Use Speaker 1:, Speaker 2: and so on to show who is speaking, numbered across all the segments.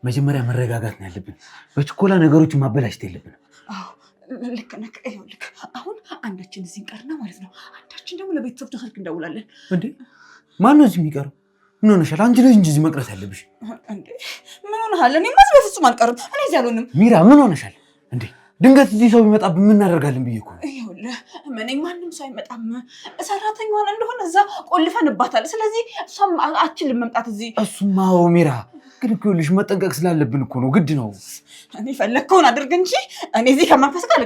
Speaker 1: መጀመሪያ መረጋጋት ነው ያለብን። በችኮላ ነገሮችን ማበላሽት የለብንም።
Speaker 2: አዎ ልክ ነህ። ልክ አሁን አንዳችን እዚህ እንቀርና ማለት ነው፣ አንዳችን ደግሞ ለቤተሰብ ስልክ እንደውላለን።
Speaker 1: እንዴ ማነው እዚህ የሚቀረው? ምን ሆነሻል? አንቺ ነሽ እንጂ እዚህ መቅረት ያለብሽ።
Speaker 2: እንዴ ምን ሆነሃል? እኔማ እዚህ በፍጹም አልቀርም። እኔ እዚህ አልሆንም።
Speaker 1: ሚራ ምን ሆነሻል እንዴ? ድንገት እዚህ ሰው ቢመጣብን ምን እናደርጋለን ብዬ እኮ ነው።
Speaker 2: ይኸውልህ ማንም ሰው አይመጣም። ሰራተኛዋን እንደሆነ እዛ ቆልፈንባታል። ስለዚህ እሷም አትችልም መምጣት እዚህ።
Speaker 1: እሱማ ሚራ ግን እኮ ይኸውልሽ መጠንቀቅ ስላለብን እኮ ነው፣ ግድ ነው።
Speaker 2: እኔ ፈለግከውን አድርግ እንጂ እኔ እዚህ ከመንፈስ ጋር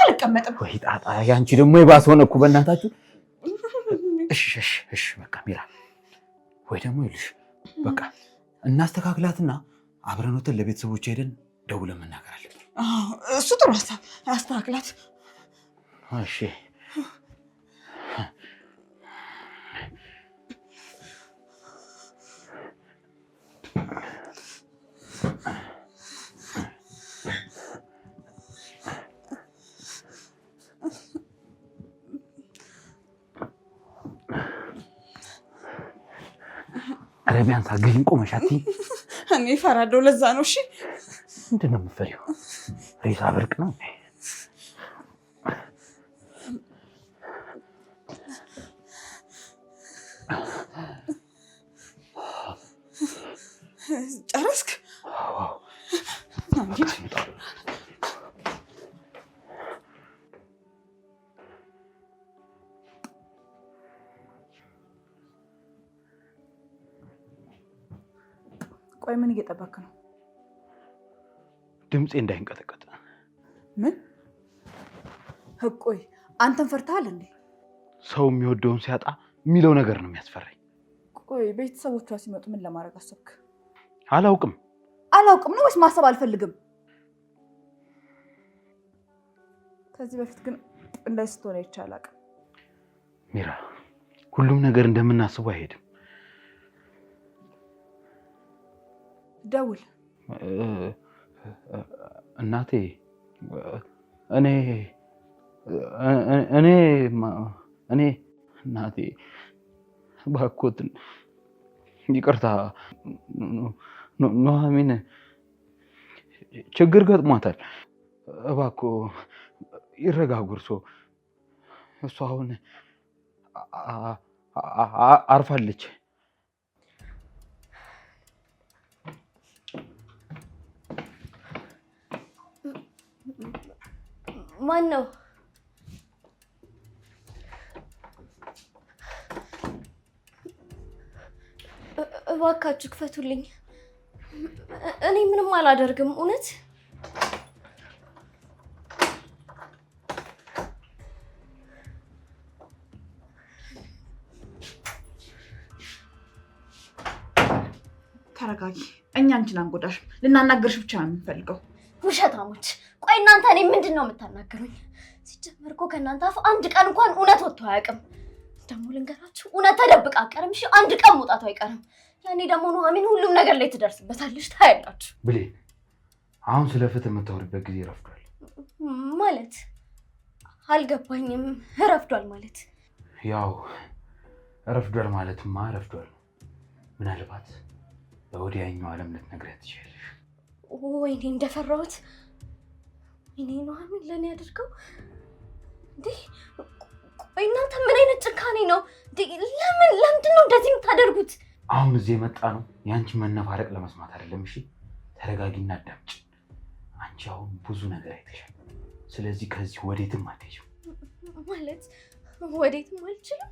Speaker 2: አልቀመጥም።
Speaker 1: ወይ ጣጣ፣ ያንቺ ደግሞ የባሰ ሆነ እኮ በእናታችሁ። እሺ በቃ ሚራ፣ ወይ ደግሞ ይኸውልሽ በቃ እናስተካክላትና አብረን ወተን ለቤተሰቦች ሄደን ደውለን መናገር አለብን።
Speaker 2: እሱ ጥሩ ሀሳብ። አስተካክላት።
Speaker 1: እሺ ቢያንስ አገዥን ቆመሽ አትይም?
Speaker 2: እኔ እፈራለሁ። ለዛ ነው። እሺ
Speaker 1: ምንድን ነው የምትፈሪው? ሬሳ ብርቅ ነው?
Speaker 2: ጨረስክ? ቆይ ምን እየጠበክ ነው?
Speaker 1: ድምጼ እንዳይንቀጠቀጥ።
Speaker 2: ምን? ቆይ አንተን ፈርተሃል እንዴ?
Speaker 1: ሰው የሚወደውን ሲያጣ የሚለው ነገር ነው የሚያስፈራኝ።
Speaker 2: ቆይ ቤተሰቦቿ ሲመጡ ምን ለማድረግ አሰብክ?
Speaker 1: አላውቅም
Speaker 2: ነው ወይስ ማሰብ አልፈልግም? ከዚህ በፊት ግን እንደዚህ ስትሆን አይቻል አቅም።
Speaker 1: ሚራ፣ ሁሉም ነገር እንደምናስበው አይሄድም።
Speaker 2: ደውል።
Speaker 1: እናቴ እኔ እናቴ እባክዎትን ይቅርታ፣ ኑሐሚን ችግር ገጥሟታል። እባክዎ ይረጋጉ። እሷ አሁን አርፋለች።
Speaker 3: ማን ነው? እባካችሁ ክፈቱልኝ። እኔ ምንም አላደርግም። እውነት
Speaker 2: ተረጋጊ። እኛ አንቺን አንጎዳሽም። ልናናገርሽ ብቻ ነው የምንፈልገው።
Speaker 3: ውሸታሞች! ቆይ እናንተ እኔ ምንድን ነው የምታናገሩኝ? ሲጀመር እኮ ከእናንተ አፍ አንድ ቀን እንኳን እውነት ወጥቶ አያውቅም። ደግሞ ልንገራችሁ፣ እውነት ተደብቃ አቀርም። እሺ አንድ ቀን መውጣቱ አይቀርም። ያኔ ደግሞ ኑሐሚን ሁሉም ነገር ላይ ትደርስበታለች። ታያላችሁ።
Speaker 1: ብሌን፣ አሁን ስለ ፍትህ የምታወሪበት ጊዜ ረፍዷል።
Speaker 3: ማለት አልገባኝም። ረፍዷል ማለት
Speaker 1: ያው ረፍዷል ማለትማ ረፍዷል። ምናልባት በወዲያኛው ዓለም ልትነግሪያት ትችያለሽ።
Speaker 3: ወይኔ እንደፈራሁት። ወይኔ ኑሐሚን ለእኔ አድርገው እንዴ! ቆይ እናንተ ምን አይነት ጭካኔ ነው? ለምንድን ነው እንደዚህ የምታደርጉት?
Speaker 1: አሁን እዚህ የመጣ ነው የአንቺ መነፋረቅ ለመስማት አይደለም። እሺ ተረጋጊና አዳምጪ። አንቺ አሁን ብዙ ነገር አይተሻል። ስለዚህ ከዚህ ወዴትም አትሄጂም።
Speaker 3: ማለት ወዴትም አልችልም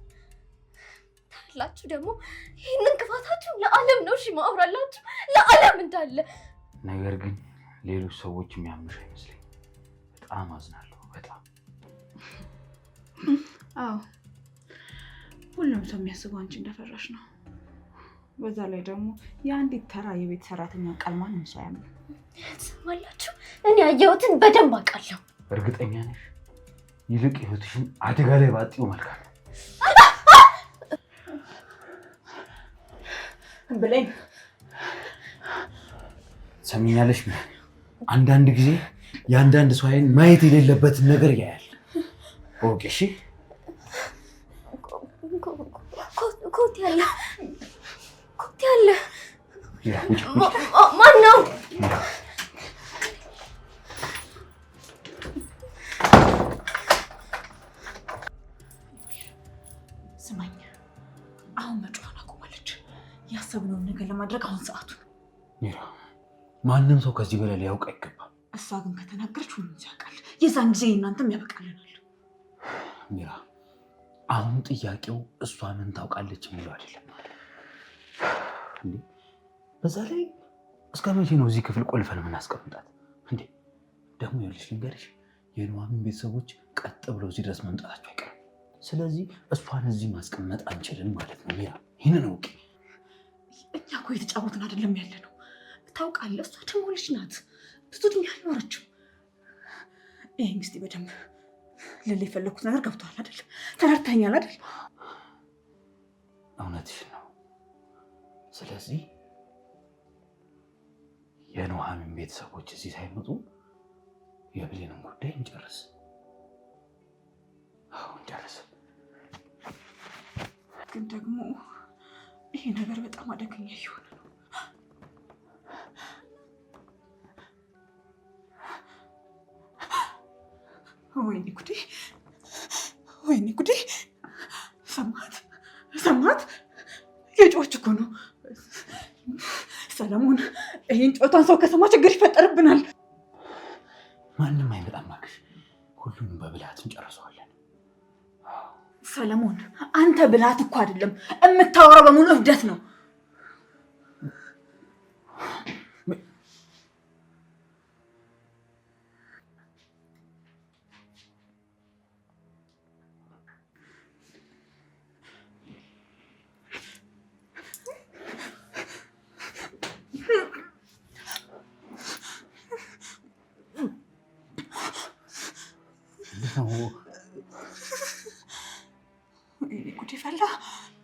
Speaker 3: ታላችሁ። ደግሞ ይህንን ክፋታችሁ ለዓለም ነው እሺ ማውራላችሁ፣ ለዓለም እንዳለ።
Speaker 1: ነገር ግን ሌሎች ሰዎች የሚያምኑሽ አይመስለኝም። በጣም አዝናለሁ። በጣም
Speaker 2: አዎ፣ ሁሉም ሰው የሚያስበው አንቺ እንደፈራሽ ነው። በዛ ላይ ደግሞ የአንዲት ተራ የቤት ሰራተኛ ቃል ማንም ሰው አያምንም።
Speaker 3: ትሰማላችሁ? እኔ ያየሁትን በደንብ አውቃለሁ።
Speaker 1: እርግጠኛ ነሽ? ይልቅ ህይወትሽን አደጋ ላይ ባጥዩ መልካም ነው።
Speaker 2: ብሌን
Speaker 1: ሰሚኛለሽ? አንዳንድ ጊዜ የአንዳንድ ሰው አይን ማየት የሌለበትን ነገር ያያል። ኦኬ እሺ።
Speaker 3: ኮት ያለ ማን ነው?
Speaker 1: ማንም ሰው ከዚህ በላይ ሊያውቅ አይገባም።
Speaker 2: እሷ ግን ከተናገረች ሁሉም ያውቃል። የዛን ጊዜ እናንተም ያበቃልናል።
Speaker 1: ሚራ አሁን ጥያቄው እሷ ምን ታውቃለች የሚለው አይደለም እንዴ። በዛ ላይ እስከ መቼ ነው እዚህ ክፍል ቆልፈን የምናስቀምጣት እንዴ? ደግሞ ይኸውልሽ ልንገርሽ፣ የኑሐሚን ቤተሰቦች ቀጥ ብለው እዚህ ድረስ መምጣታቸው አይቀርም። ስለዚህ እሷን እዚህ ማስቀመጥ አንችልም ማለት ነው ሚራ፣ ይህንን እውቂ።
Speaker 2: እኛ እኮ የተጫወትን አይደለም ያለ ነው። ታውቃለህ፣ እሷ ደግሞ ልጅ ናት፣ ብዙ ዕድሜ አልኖረችም። ይሄን ጊዜ በደንብ ልል የፈለኩት ነገር ገብቶሃል አይደል? ተረድተኸኛል አይደል?
Speaker 1: እውነትሽ ነው። ስለዚህ የኑሐሚን ቤተሰቦች እዚህ ሳይመጡ የብሌንን ጉዳይ እንጨርስ። እንጨርስ።
Speaker 2: ግን ደግሞ ይሄ ነገር በጣም አደገኛ እየሆነ ነው። ወይኔ ጉዴ! ወይኔ ጉዴ! ሰማት? የጮች እኮ ነው። ሰለሞን፣ ይህን ጮቷን ሰው ከሰማ ችግር ይፈጠርብናል።
Speaker 1: ማንም አይመጣም እባክሽ፣ ሁሉንም በብልሃት እንጨርሰዋለን።
Speaker 2: ሰለሞን፣ አንተ ብልሃት እኮ አይደለም የምታወራው፣ በሙሉ እብደት ነው።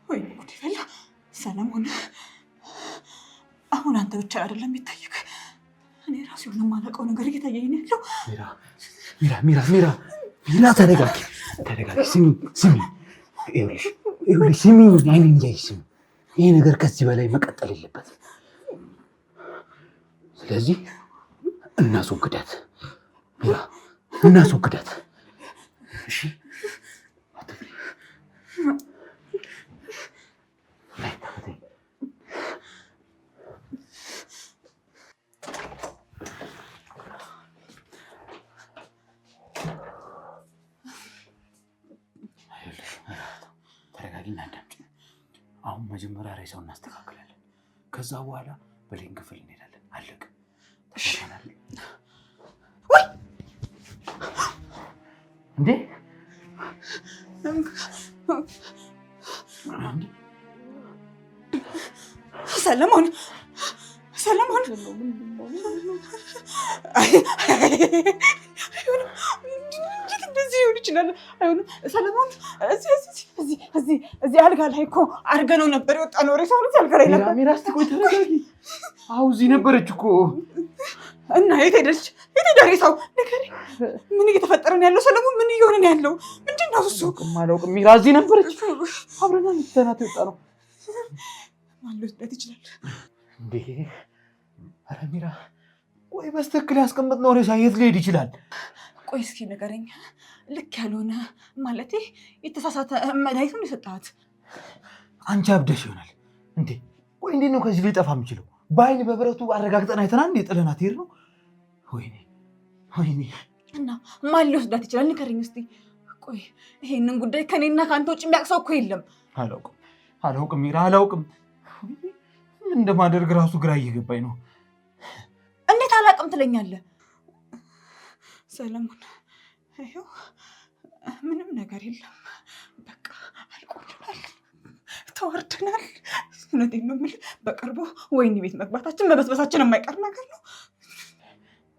Speaker 2: ወይኔ ጉድ ፈላ። ሰለሞን፣ አሁን አንተ ብቻ አይደለም የሚታየክ፣ እኔ ራሴ ሆነ የማላውቀው ነገር እየታየኝ ነው ያለው። ሚራ ተረጋጊ። ስሚ፣ ይኸውልሽ ስሚ፣ አይኔን እያየሽ ስሚ። ይሄ ነገር ከዚህ በላይ መቀጠል የለበትም። ስለዚህ እናስወግዳት ሚራ፣ እናስወግዳት። እሺ ተረጋጊና አዳምጪ። አሁን መጀመሪያ ሬሳውን እናስተካክላለን። ከዛ በኋላ በሌን ክፍል እንሄዳለን። አለቅ ተሻናል ወይ እንዴ? ሰለሞን እንዴት እንደዚህ ሊሆን ይችላል? አይሆንም ሰለሞን፣ እዚህ አልጋ ላይ እኮ አድርገነው ነበር የወጣነው። ሬሳው እዚህ አልጋ ላይ ነበር። ሚራ፣ እስኪ ቆይ ተረጋጊ። አዎ እዚህ ነበረች እኮ። እና የት ሄደች? የት ሄደ ሬሳው? ንገሪኝ። ምን እየተፈጠረ ነው ያለው? ሰለሞን ምን እየሆነ ነው ያለው? ምንድን ነው እሱ? አላውቅም። ሚራ እዚህ ነበረች። አብረን ልትተናት የወጣነው ማን ሊወስዳት ይችላል እንዴ? ኧረ ሚራ፣ ቆይ በስትክክል ያስቀመጥነው ሬሳ የት ሊሄድ ይችላል? ቆይ እስኪ ንገረኝ። ልክ ያልሆነ ማለቴ የተሳሳተ መድኃኒቱን የሰጠሃት አንቺ አብደሽ ይሆናል እንዴ? ቆይ እንዴት ነው ከዚህ ሊጠፋ የሚችለው? በአይን በብረቱ አረጋግጠን አይተናል እንዴ? ጥለናት ሄድ ነው? ወይኔ እና ማን ሊወስዳት ይችላል? ንገረኝ እስኪ። ቆይ ይሄንን ጉዳይ ከኔና ከአንተ ውጭ የሚያውቅ ሰው እኮ የለም። አላውቅም ሚራ፣ አላውቅም። ምን እንደማደርግ ራሱ ግራ እየገባኝ ነው። እንዴት አላውቅም ትለኛለህ? ሰለሞን፣ ይኸው ምንም ነገር የለም። በቃ አልቆልናል፣ ተዋርደናል። እውነቴን ነው የምልህ። በቅርቡ ወይኔ ቤት መግባታችን መበስበሳችን የማይቀር ነገር ነው።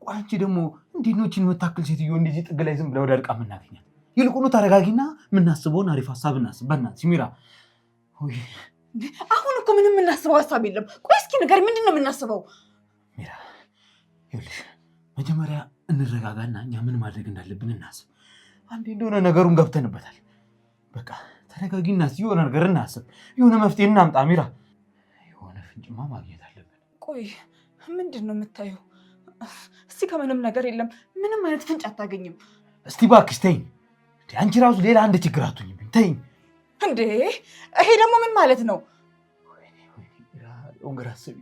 Speaker 2: ቆይ አንቺ ደግሞ እንዴት ነው እቺን የምታክል ሴትዮ እንደዚህ ጥግ ላይ ዝም ብላ ወዳድቃ የምናገኛት? ይልቁኑ ተረጋጊና የምናስበውን አሪፍ ሀሳብ እናስብ። በእናትሽ ሚራ። አሁን እኮ ምንም የምናስበው ሀሳብ የለም። ቆይ እስኪ ንገሪኝ፣ ምንድን ነው የምናስበው? ሚራ ይኸውልሽ፣ መጀመሪያ እንረጋጋና እኛ ምን ማድረግ እንዳለብን እናስብ። አንዴ እንደሆነ ነገሩን ገብተንበታል። በቃ ተረጋጊና የሆነ ነገር እናስብ፣ የሆነ መፍትሄ እናምጣ። ሚራ፣ የሆነ ፍንጭማ ማግኘት አለብን። ቆይ ምንድን ነው የምታየው? እስቲ ከምንም ነገር የለም፣ ምንም አይነት ፍንጭ አታገኝም። እስቲ እባክሽ ተይኝ። አንቺ ራሱ ሌላ አንድ ችግር አትሁኝብኝ፣ ተይኝ። እንዴ ይሄ ደግሞ ምን ማለት ነው? ግራ አስቢ።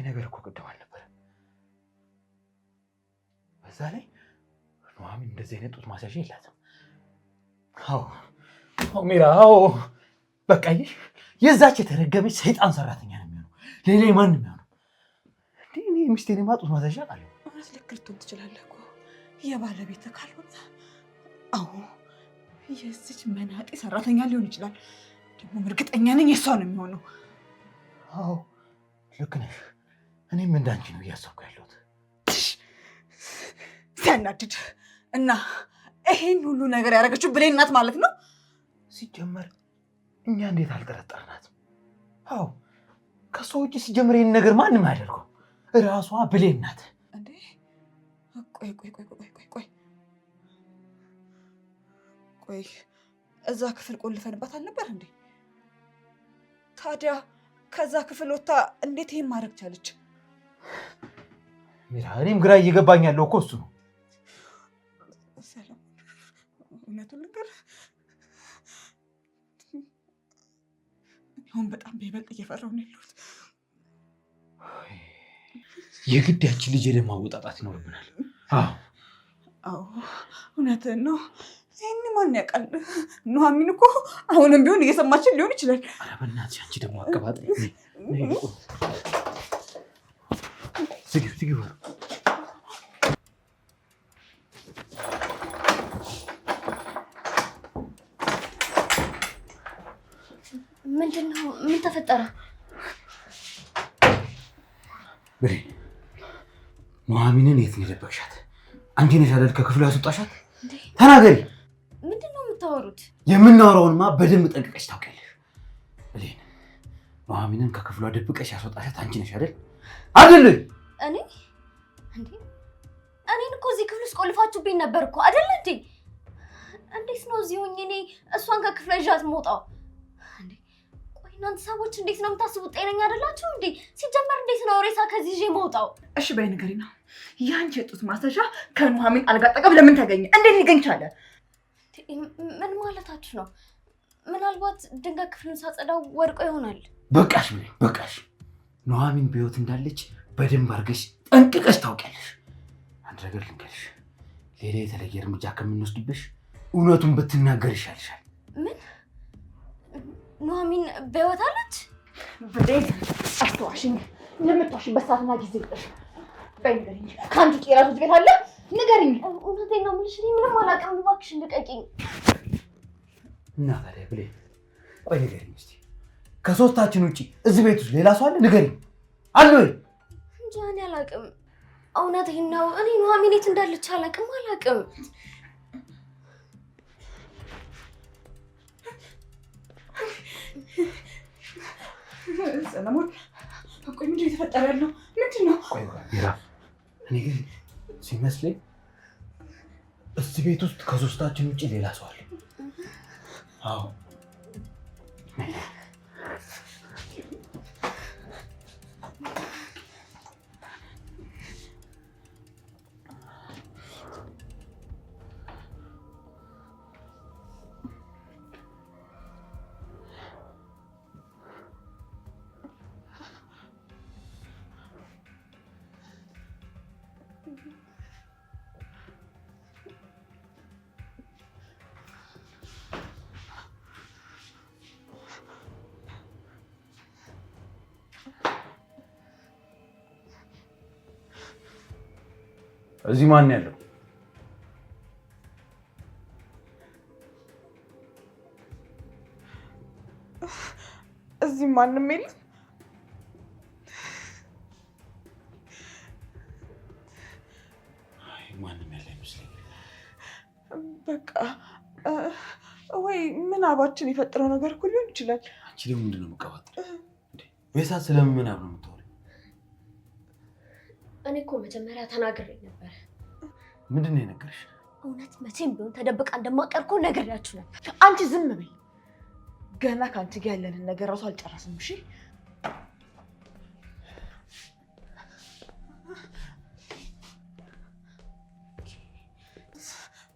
Speaker 1: ነገር እኮ ቅድም አልነበረም። በዛ ላይ ኑሐሚን እንደዚህ አይነት ጡት ማስያዣ የላትም። አዎ ሚራ፣ አዎ በቃ የዛች የተረገመች ሰይጣን ሰራተኛ ነው የሚሆነው፣ ሌላ ማንም የሚሆነው። እኔ ሚስቴን ጡት ማስያዣ አውቃለሁ።
Speaker 2: እውነት ልክ ልትሆን ትችላለህ እኮ የባለቤትህ ካልሆነ። አዎ የዚች መናጤ ሰራተኛ ሊሆን ይችላል። ደግሞ እርግጠኛ ነኝ የሷ ነው የሚሆነው።
Speaker 1: አዎ ልክ ነሽ። እኔም እንዳንቺ ነው እያሰብኩ ያለሁት።
Speaker 2: ሲያናድድ እና ይሄን ሁሉ ነገር ያደረገችው ብሌን ናት ማለት ነው?
Speaker 1: ሲጀመር እኛ እንዴት አልጠረጠርናትም? አዎ ከሷ ውጭ ሲጀመር ይህን ነገር ማንም አያደርገው። እራሷ ብሌን ናት።
Speaker 2: እንዴ ቆይ እዛ ክፍል ቆልፈንባት አልነበር እንዴ? ታዲያ ከዛ ክፍል ወጥታ እንዴት ይሄን ማድረግ ቻለች?
Speaker 1: ሚራ፣ እኔም ግራ እየገባኝ ያለው እኮ እሱ ነው።
Speaker 2: ሰላም፣ እውነቱን ልንገር፣ አሁን በጣም በይበልጥ እየፈራሁ ነው ያለሁት።
Speaker 1: የግድ ያችን ልጅ ደም ማወጣጣት ይኖርብናል።
Speaker 2: አዎ እውነትህን ነው። ይህን ማን ያውቃል? ኑሐሚን እኮ አሁንም ቢሆን እየሰማችን ሊሆን ይችላል።
Speaker 1: ኧረ በእናትሽ አንቺ ደግሞ አቀባጥሪ። ዝጊው።
Speaker 3: ምንድን ነው? ምን ተፈጠረ?
Speaker 1: ብሌን፣ ኑሐሚንን የት ነው የደበቅሻት? አንቺ ነሽ አይደል ከክፍሉ ያስወጣሻት? ተናገሪ።
Speaker 3: ምንድን ነው የምታወሩት?
Speaker 1: የምናወራውንማ በደንብ ጠንቅቀሽ ታውቂያለሽ። ብሌን፣ ኑሐሚንን ከክፍሏ ደብቀሽ ያስወጣሻት አንቺ ነሽ አይደል? አይደል?
Speaker 3: እኔ እንዴ? እኔን እኮ እዚህ ክፍል ውስጥ ቆልፋችሁብኝ ነበር እኮ አይደል እንዴ? እንዴት ነው እዚህ ሆኜ እኔ እሷን ከክፍሏ ይዣት የምወጣው? እንዴ ቆይ እናንተ ሰዎች እንዴት ነው የምታስቡት? ጤነኛ አይደላችሁ እንዴ? ሲጀመር እንዴት ነው ሬሳ ከዚህ ይዤ የምወጣው?
Speaker 2: እሺ በይ ንገሪና፣ ያንቺ የጡት ማስያዣ ከኑሐሚን አልጋ አጠገብ ለምን ተገኘ? እንዴት ሊገኝ ቻለ?
Speaker 3: ምን ማለታችሁ ነው? ምናልባት ድንጋይ ክፍሉን ሳጸዳው ወድቆ ይሆናል።
Speaker 1: በቃሽ ብሌን፣ በቃሽ። ኑሐሚን በሕይወት እንዳለች በደንብ አድርገሽ ጠንቅቀሽ ታውቂያለሽ። አንድ ነገር ልንገርሽ፣ ሌላ የተለየ እርምጃ ከምንወስድብሽ እውነቱን ብትናገር ይሻልሻል።
Speaker 3: ምን? ኑሐሚን በሕይወት አለች?
Speaker 2: ብሌን አትዋሽኝ። የምትዋሽበት ሰዓትና ጊዜ ልጠሽ። በይ ንገሪኝ፣ ከአንቺ ውጭ የራሱ ቤት አለ? ንገሪኝ።
Speaker 3: እውነቴን ነው የምልሽ፣ እኔ ምንም አላውቅም። እባክሽን ልቀቂኝ።
Speaker 1: እና ታዲያ ብሌን፣ ቆይ ንገሪኝ እስኪ፣ ከሶስታችን ውጭ እዚህ ቤት ውስጥ ሌላ ሰው አለ? ንገሪኝ። አለ ወይ?
Speaker 3: እንጃ እኔ አላውቅም። እውነቴን ነው። እኔ ኑሐሚን የት እንዳለች አላውቅም።
Speaker 2: ሰለሞን፣ ቆይ ምንድን ነው የተፈጠረ ያለው? ምንድን ነው?
Speaker 1: ቆይ ሚራ፣ እኔ ግን ሲመስለኝ እዚህ ቤት ውስጥ ከሶስታችን ውጭ ሌላ ሰው አለ። አዎ እዚህ ማን ያለው?
Speaker 2: እዚህ ማንም የለም።
Speaker 1: ማንም ያለ አይመስለኝም።
Speaker 2: በቃ ወይ ምናባችን የፈጠረው ነገር እኮ ሊሆን ይችላል።
Speaker 1: አንቺ ደግሞ ምንድን ነው የምትቀባጥሪው? በሳት ስለምን ምናምን ነው የምታወሪው?
Speaker 3: እኔ እኮ መጀመሪያ ተናግሬ ነበር።
Speaker 1: ምንድን ነው የነገርሽ?
Speaker 3: እውነት መቼም ቢሆን ተደብቃ እንደማቀር እኮ ነግሬያችሁ ነበር።
Speaker 2: አንቺ ዝም በይ። ገና ከአንቺ ጋር ያለንን ነገር እራሱ አልጨረስም። እሺ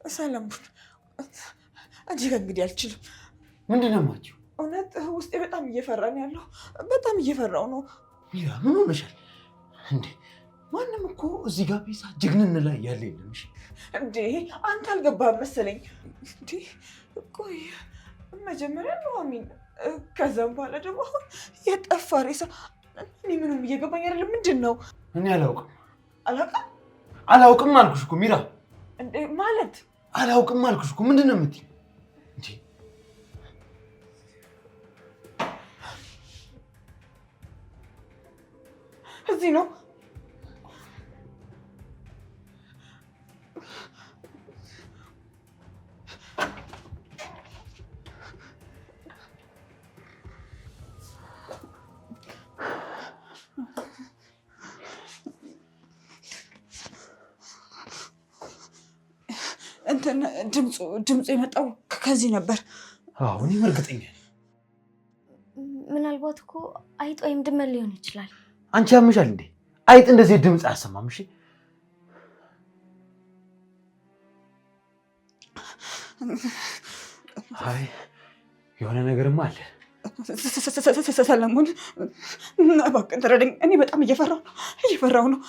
Speaker 2: ሰለሞን፣ አንቺ ጋር እንግዲህ አልችልም።
Speaker 1: ምንድን ነው የማትይው?
Speaker 2: እውነት ውስጤ በጣም እየፈራ ነው ያለው። በጣም እየፈራው ነው።
Speaker 1: ሚራ፣ ምን ሆነሻል? እንዴ ማንም እኮ እዚህ ጋር ቢሳ ጀግንን ላይ ያለ የለም። እሺ
Speaker 2: እንዴ አንተ አልገባህም መሰለኝ። እንዴ ቆይ መጀመሪያ ኑሐሚን፣ ከዛም በኋላ ደግሞ አሁን የጠፋ ሬሳ። እኔ ምንም እየገባኝ አይደለም። ምንድን ነው?
Speaker 1: እኔ አላውቅም
Speaker 2: አላውቅም
Speaker 1: አልኩሽ እኮ ሚራ።
Speaker 2: እንዴ ማለት
Speaker 1: አላውቅም አልኩሽ እኮ። ምንድን ነው የምትይው እንዴ?
Speaker 2: እዚህ ነው እንትን ድምፁ የመጣው ከዚህ ነበር።
Speaker 1: አዎ እኔም እርግጠኛ ነኝ።
Speaker 3: ምናልባት እኮ አይጥ ወይም ድመት ሊሆን ይችላል።
Speaker 1: አንቺ ያምሻል እንዴ? አይጥ እንደዚህ ድምፅ አያሰማም። እሺ አይ የሆነ ነገርማ አለ።
Speaker 2: ሰለሞን እባክህን ተረዳኝ። እኔ በጣም እየፈራሁ ነው።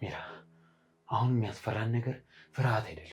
Speaker 1: ሚራ አሁን የሚያስፈራን ነገር ፍርሃት አይደለም።